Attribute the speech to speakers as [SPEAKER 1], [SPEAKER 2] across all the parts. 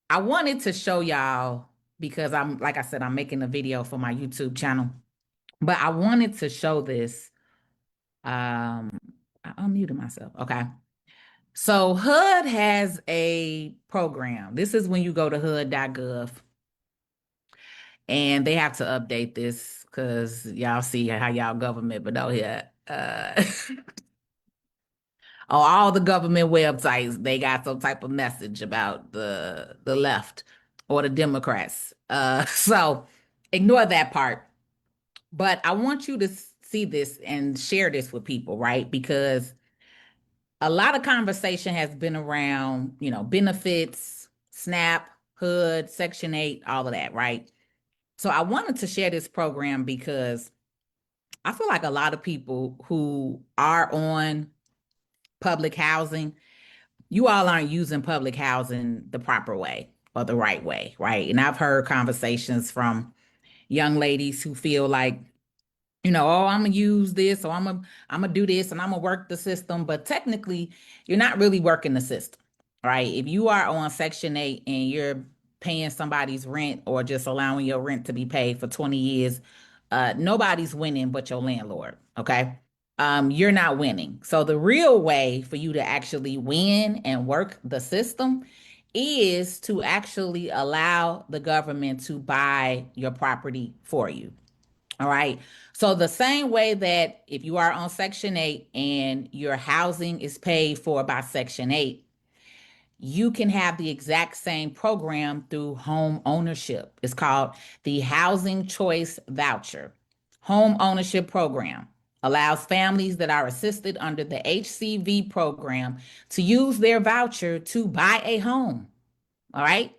[SPEAKER 1] I wanted to show y'all because like I said, I'm making a video for my YouTube channel, but I wanted to show this. I unmuted myself. Okay. So HUD has a program. This is when you go to HUD.gov and they have to update this because y'all see how y'all government, but out here, on all the government websites, they got some type of message about the left or the Democrats. So ignore that part. But I want you to see this and share this with people, right? Because a lot of conversation has been around, benefits, SNAP, HUD, Section 8, all of that, right? So I wanted to share this program because I feel like a lot of people who are on public housing, you all aren't using public housing the proper way or the right way, right? And I've heard conversations from young ladies who feel like, oh, I'm gonna use this or I'm gonna do this and I'm gonna work the system, but technically you're not really working the system, right? If you are on Section 8 and you're paying somebody's rent or just allowing your rent to be paid for 20 years, nobody's winning but your landlord, okay? You're not winning. So the real way for you to actually win and work the system is to actually allow the government to buy your property for you. All right. So the same way that if you are on Section 8 and your housing is paid for by Section 8, you can have the exact same program through home ownership. It's called the Housing Choice Voucher. Home ownership program allows families that are assisted under the HCV program to use their voucher to buy a home. All right.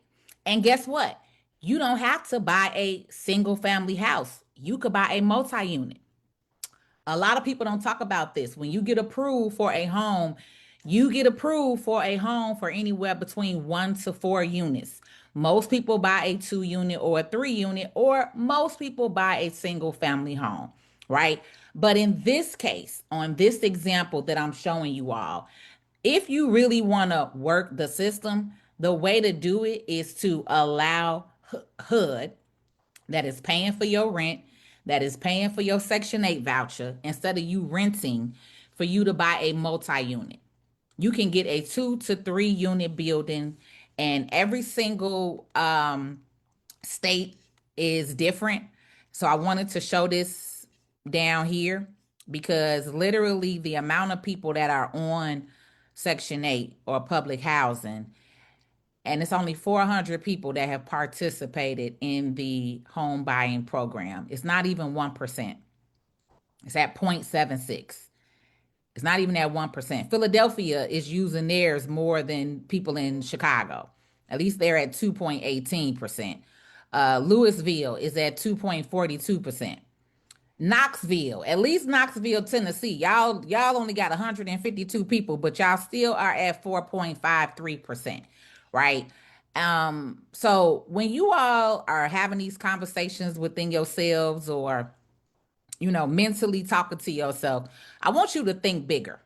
[SPEAKER 1] And guess what? You don't have to buy a single family house. You could buy a multi unit. A lot of people don't talk about this. When you get approved for a home, you get approved for a home for anywhere between 1 to 4 units. Most people buy a 2 unit or a 3 unit, or most people buy a single family home, right? But in this case, on this example that I'm showing you all, if you really want to work the system, the way to do it is to allow HUD, that is paying for your rent, that is paying for your Section 8 voucher, instead of you renting, for you to buy a multi unit. You can get a 2 to 3 unit building, and every single state is different. So I wanted to show this down here because literally the amount of people that are on Section 8 or public housing, and it's only 400 people that have participated in the home buying program. It's not even 1%. It's at 0.76. It's not even at 1%. Philadelphia is using theirs more than people in Chicago. At least they're at 2.18%. Louisville is at 2.42%. Knoxville, at least Knoxville, Tennessee. Y'all only got 152 people, but y'all still are at 4.53%, right? So when you all are having these conversations within yourselves or mentally talking to yourself, I want you to think bigger.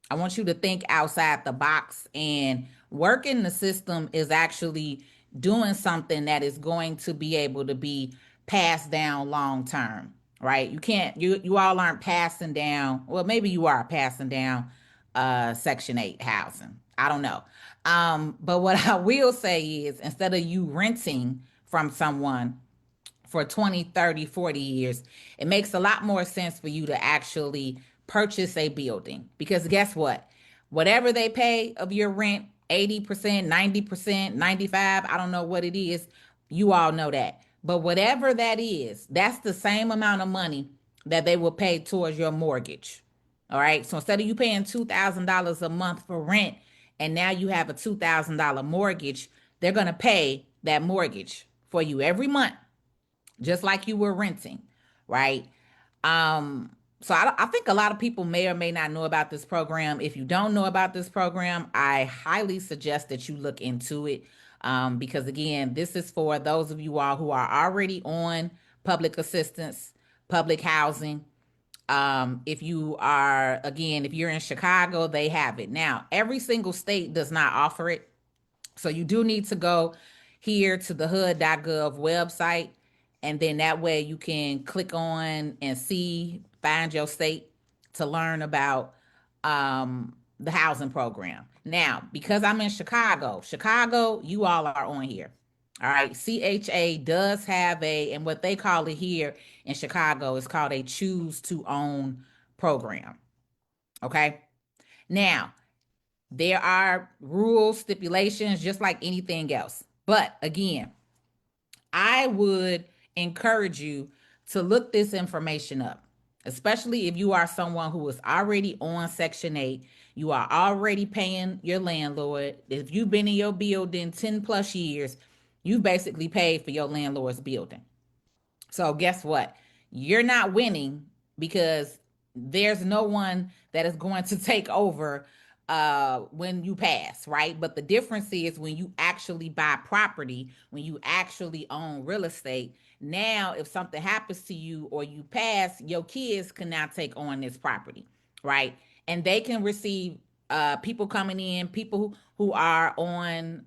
[SPEAKER 1] I want you to think outside the box, and working the system is actually doing something that is going to be able to be passed down long term, right? You can't you all aren't passing down, well maybe you are passing down Section 8 housing. I don't know. But what I will say is, instead of you renting from someone for 20, 30, 40 years, it makes a lot more sense for you to actually purchase a building. Because guess what? Whatever they pay of your rent, 80%, 90%, 95, I don't know what it is. You all know that. But whatever that is, that's the same amount of money that they will pay towards your mortgage. All right. So instead of you paying $2,000 a month for rent and now you have a $2,000 mortgage, they're going to pay that mortgage for you every month just like you were renting, right? So I think a lot of people may or may not know about this program. If you don't know about this program, I highly suggest that you look into it. Because again, this is for those of you all who are already on public assistance, public housing. If you are, again, if you're in Chicago, they have it. Now, every single state does not offer it. So you do need to go. here to the HUD.gov website, and then that way you can click on and see, find your state to learn about the housing program. Now, because I'm in Chicago, you all are on here. All right, CHA does have and what they call it here in Chicago is called a choose to own program. Okay. Now, there are rules, stipulations, just like anything else. But again, I would encourage you to look this information up, especially if you are someone who is already on Section 8. You are already paying your landlord. If you've been in your building 10 plus years, you basically paid for your landlord's building. So guess what? You're not winning because there's no one that is going to take over when you pass, right? But the difference is when you actually buy property, when you actually own real estate, now if something happens to you or you pass, your kids can now take on this property, right? And they can receive people coming in, people who are on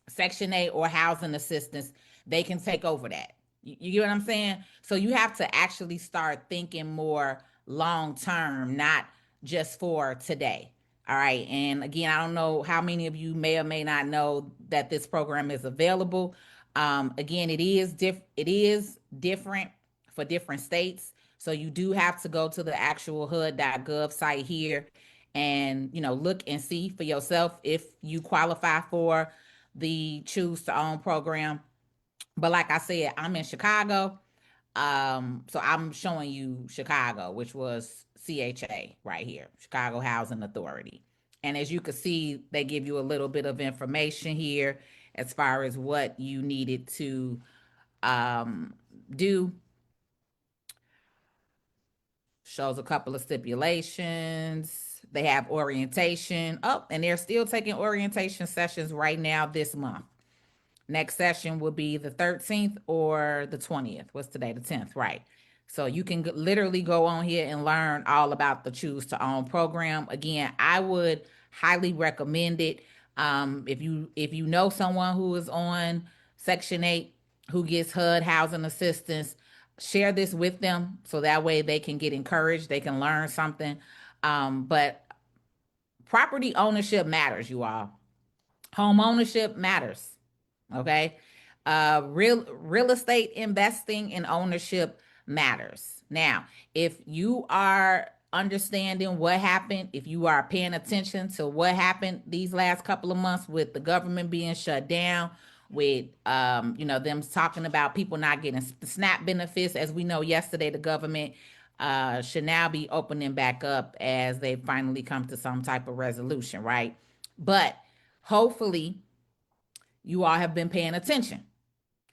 [SPEAKER 1] Section 8 or housing assistance, they can take over that. You get what I'm saying? So you have to actually start thinking more long term, not just for today. All right. And again, I don't know how many of you may or may not know that this program is available. Again, it is different for different states. So you do have to go to the actual HUD.gov site here and look and see for yourself if you qualify for the choose to own program. But like I said, I'm in Chicago. So I'm showing you Chicago, which was CHA right here, Chicago Housing Authority. And as you can see, they give you a little bit of information here as far as what you needed to do. Shows a couple of stipulations. They have orientation. Oh, and they're still taking orientation sessions right now this month. Next session will be the 13th or the 20th. What's today? The 10th, right? So you can literally go on here and learn all about the Choose to Own program. Again, I would highly recommend it. If you know someone who is on Section 8 who gets HUD housing assistance, share this with them so that way they can get encouraged, they can learn something. But property ownership matters, you all. Home ownership matters. Okay. Real estate investing and ownership matters. Now, if you are understanding what happened, if you are paying attention to what happened these last couple of months with the government being shut down, with them talking about people not getting SNAP benefits, as we know yesterday, the government should now be opening back up as they finally come to some type of resolution, right? But hopefully you all have been paying attention.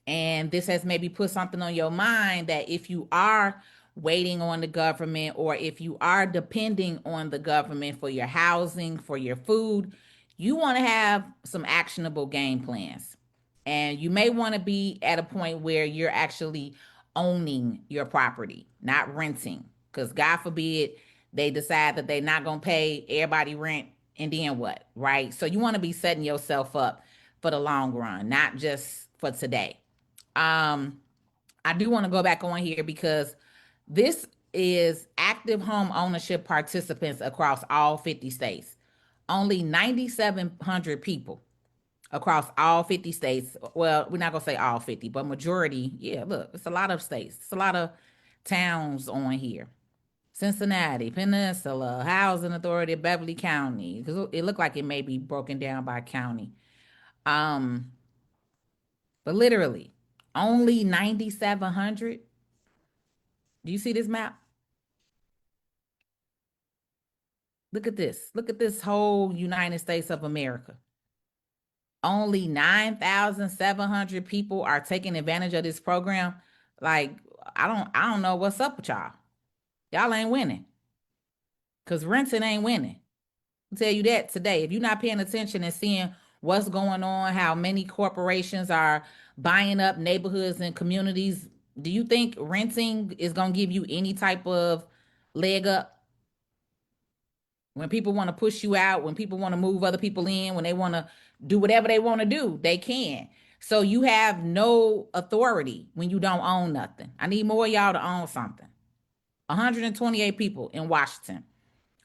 [SPEAKER 1] And this has maybe put something on your mind that if you are waiting on the government or if you are depending on the government for your housing, for your food, you want to have some actionable game plans. And you may want to be at a point where you're actually owning your property, not renting. Because God forbid they decide that they're not going to pay everybody rent and then what, right? So you want to be setting yourself up for the long run, not just for today. Um, I do want to go back on here because this is active home ownership participants across all 50 states. Only 9,700 people across all 50 states. Well, we're not going to say all 50, but majority. Yeah, look, it's a lot of states. It's a lot of towns on here. Cincinnati, Peninsula, Housing Authority of Beverly County. Because it looked like it may be broken down by county. Um, but literally, only 9,700. Do you see this map? Look at this. Look at this whole United States of America. Only 9,700 people are taking advantage of this program. Like, I don't know what's up with y'all. Y'all ain't winning. Cause renting ain't winning. I'll tell you that today. If you're not paying attention and seeing what's going on, how many corporations are buying up neighborhoods and communities, do you think renting is gonna give you any type of leg up? When people want to push you out, when people want to move other people in, when they want to do whatever they want to do. They can. So you have no authority when you don't own nothing. I need more of y'all to own something. 128 people in Washington,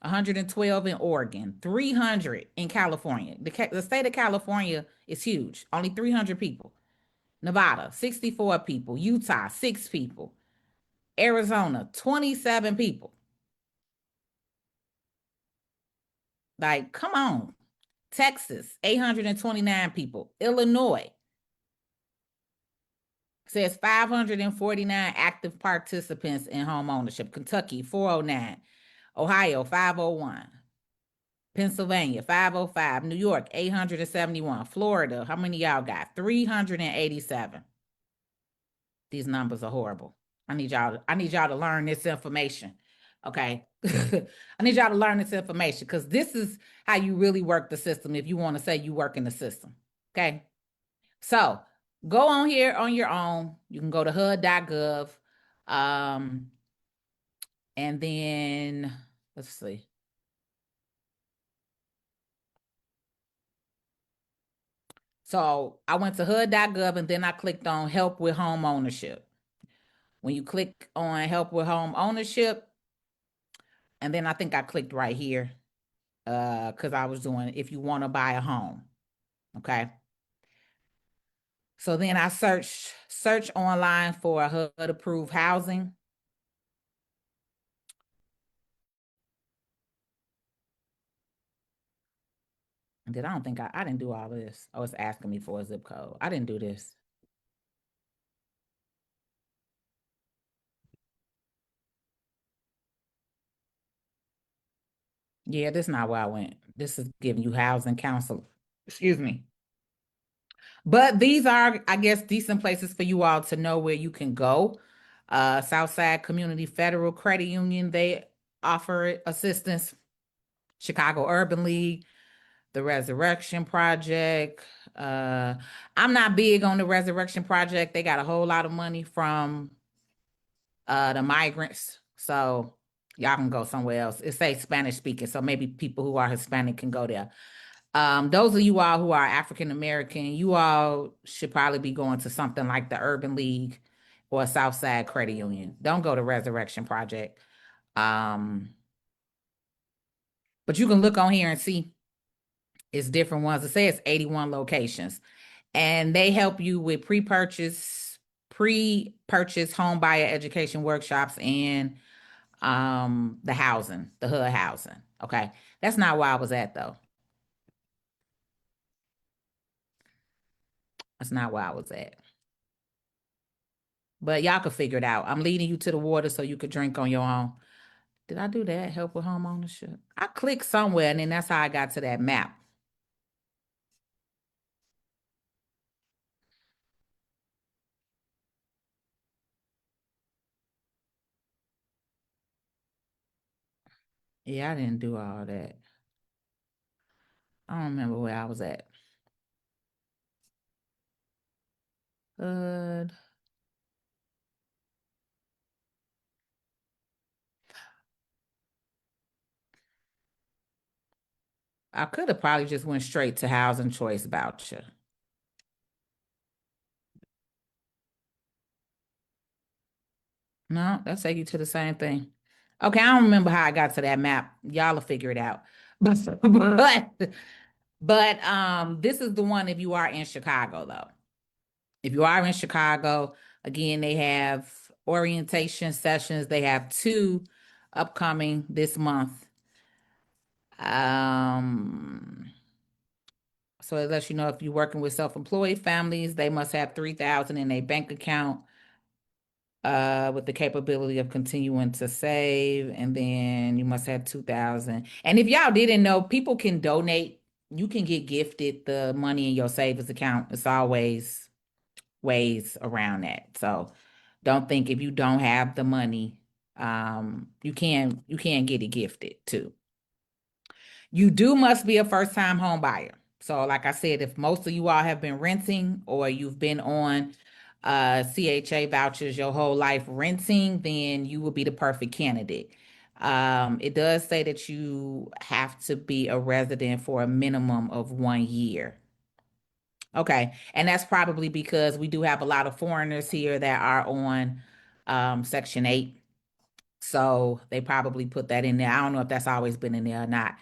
[SPEAKER 1] 112 in Oregon, 300 in California. The state of California is huge, only 300 people. Nevada, 64 people. Utah, 6 people. Arizona, 27 people. Like, come on. Texas, 829 people. Illinois says 549 active participants in home ownership. Kentucky, 409. Ohio, 501. Pennsylvania, 505. New York, 871. Florida, how many y'all got? 387. These numbers are horrible. I need y'all to learn this information. Okay. I need y'all to learn this information because this is how you really work the system if you want to say you work in the system. Okay. So go on here on your own. You can go to HUD.gov. Um, and then let's see. So I went to HUD.gov and then I clicked on help with home ownership. When you click on help with home ownership, and then I think I clicked right here because I was doing if you want to buy a home. Okay. So then I search online for a HUD approved housing. And then I don't think I didn't do all this. Oh, it's asking me for a zip code. I didn't do this. Yeah, this is not where I went. This is giving you housing counsel. Excuse me. But these are, I guess, decent places for you all to know where you can go. Southside Community Federal Credit Union, they offer assistance. Chicago Urban League, the Resurrection Project. Uh, I'm not big on the Resurrection Project. They got a whole lot of money from the migrants. So y'all can go somewhere else. It says Spanish speaking, so maybe people who are Hispanic can go there. Those of you all who are African American, you all should probably be going to something like the Urban League or Southside Credit Union. Don't go to Resurrection Project. Um, but you can look on here and see it's different ones. It says 81 locations, and they help you with pre-purchase home buyer education workshops and the housing, the HUD housing. Okay. That's not where I was at though. That's not where I was at. But y'all could figure it out. I'm leading you to the water so you could drink on your own. Did I do that? Help with home ownership. I clicked somewhere and then that's how I got to that map. Yeah, I didn't do all that. I don't remember where I was at. Good. I could have probably just went straight to housing choice voucher. No, that's take you to the same thing. Okay, I don't remember how I got to that map. Y'all will figure it out. But this is the one if you are in Chicago though. If you are in Chicago, again, they have orientation sessions. They have two upcoming this month. Um, so it lets you know if you're working with self-employed families, they must have 3,000 in a bank account with the capability of continuing to save, and then you must have 2,000. And if y'all didn't know, people can donate. You can get gifted the money in your savings account. It's always ways around that. So don't think if you don't have the money, you can get it gifted too. You do must be a first time home buyer. So, like I said, if most of you all have been renting or you've been on CHA vouchers your whole life renting, then you will be the perfect candidate. It does say that you have to be a resident for a minimum of 1 year. Okay. And that's probably because we do have a lot of foreigners here that are on Section 8. So they probably put that in there. I don't know if that's always been in there or not.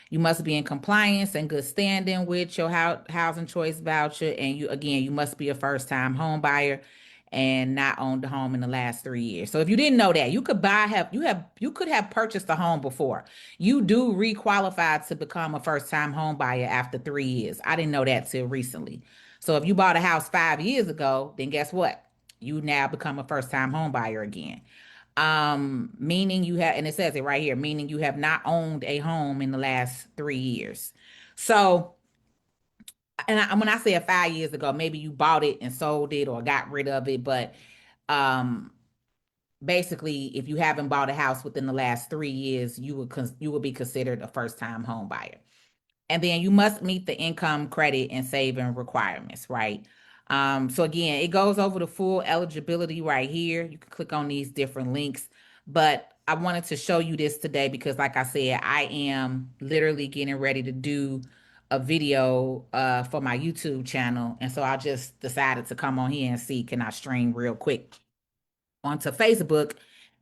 [SPEAKER 1] You must be in compliance and good standing with your housing choice voucher. And you, again, you must be a first time home buyer and not owned a home in the last 3 years. So if you didn't know that, you could have purchased a home before. You do requalify to become a first time home buyer after 3 years. I didn't know that till recently. So if you bought a house 5 years ago, then guess what? You now become a first time home buyer again. Meaning you have, and it says it right here, meaning you have not owned a home in the last 3 years. So, when I say 5 years ago, maybe you bought it and sold it or got rid of it, but um, basically, if you haven't bought a house within the last 3 years, you would be considered a first time home buyer. And then you must meet the income, credit, and saving requirements, right? So again, it goes over the full eligibility right here. You can click on these different links, but I wanted to show you this today because, like I said, I am literally getting ready to do a video for my YouTube channel, and so I just decided to come on here and see can I stream real quick onto Facebook.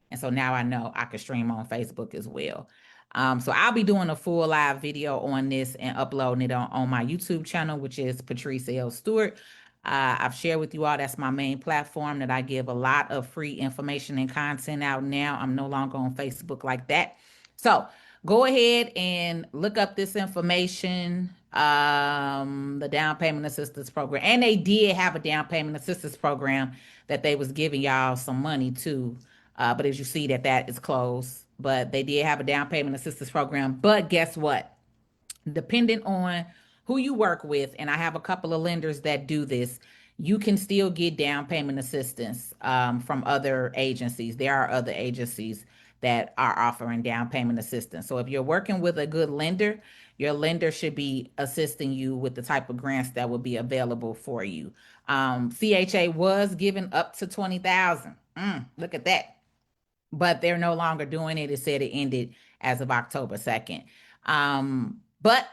[SPEAKER 1] And so now I know I can stream on Facebook as well. So I'll be doing a full live video on this and uploading it on my YouTube channel, which is Patrice L. Stewart. I've shared with you all that's my main platform that I give a lot of free information and content out now. I'm no longer on Facebook like that. So go ahead and look up this information, the down payment assistance program. And they did have a down payment assistance program that they was giving y'all some money too. But as you see that is closed. But they did have a down payment assistance program. But guess what? Depending on who you work with, and I have a couple of lenders that do this, you can still get down payment assistance from other agencies. There are other agencies that are offering down payment assistance. So if you're working with a good lender, your lender should be assisting you with the type of grants that will be available for you. CHA was giving up to 20,000. Look at that, but they're no longer doing it. It said it ended as of October 2nd. But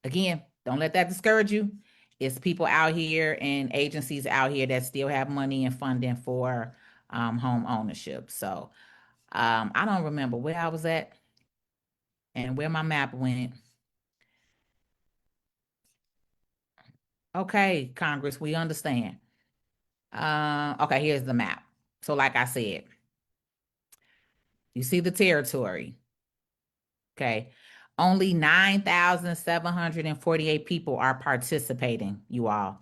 [SPEAKER 1] again, don't let that discourage you. It's people out here and agencies out here that still have money and funding for home ownership. So I don't remember where I was at and where my map went. Okay, Congress, we understand. Okay, here's the map. So like I said, you see the territory. Okay. Only 9,748 people are participating, you all.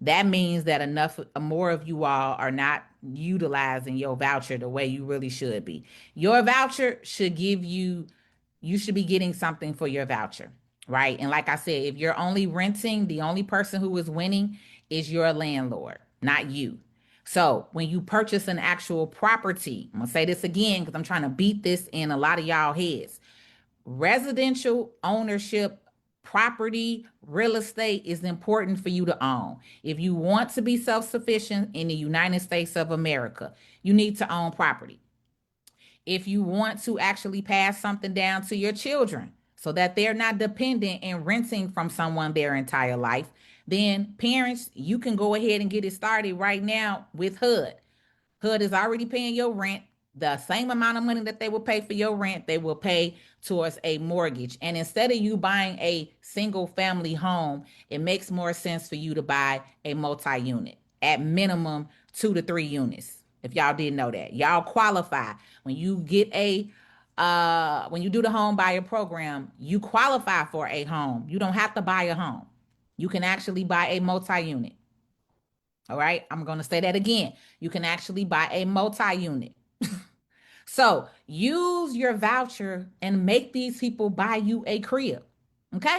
[SPEAKER 1] That means that enough more of you all are not utilizing your voucher the way you really should be. Your voucher should give you, you should be getting something for your voucher, right? And like I said, if you're only renting, the only person who is winning is your landlord, not you. So when you purchase an actual property, I'm gonna say this again because I'm trying to beat this in a lot of y'all heads. Residential ownership, property, real estate is important for you to own. If you want to be self sufficient in the United States of America, you need to own property. If you want to actually pass something down to your children so that they're not dependent and renting from someone their entire life, then parents, you can go ahead and get it started right now with HUD. HUD is already paying your rent. The same amount of money that they will pay for your rent, they will pay towards a mortgage. And instead of you buying a single family home, it makes more sense for you to buy a multi unit, at minimum 2 to 3 units. If y'all didn't know that, y'all qualify when you get when you do the home buyer program, you qualify for a home. You don't have to buy a home. You can actually buy a multi unit. All right, I'm going to say that again. You can actually buy a multi unit. So use your voucher and make these people buy you a crib. Okay?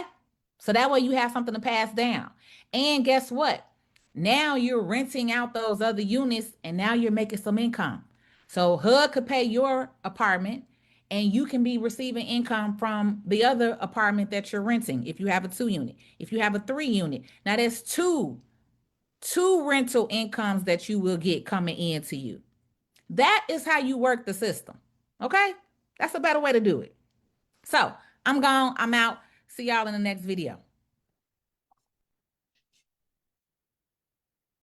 [SPEAKER 1] So that way you have something to pass down. And guess what? Now you're renting out those other units and now you're making some income. So HUD could pay your apartment and you can be receiving income from the other apartment that you're renting if you have a 2 unit. If you have a 3 unit, now that's two rental incomes that you will get coming into you. That is how you work the system. Okay? That's a better way to do it. So I'm gone. I'm out. See y'all in the next video.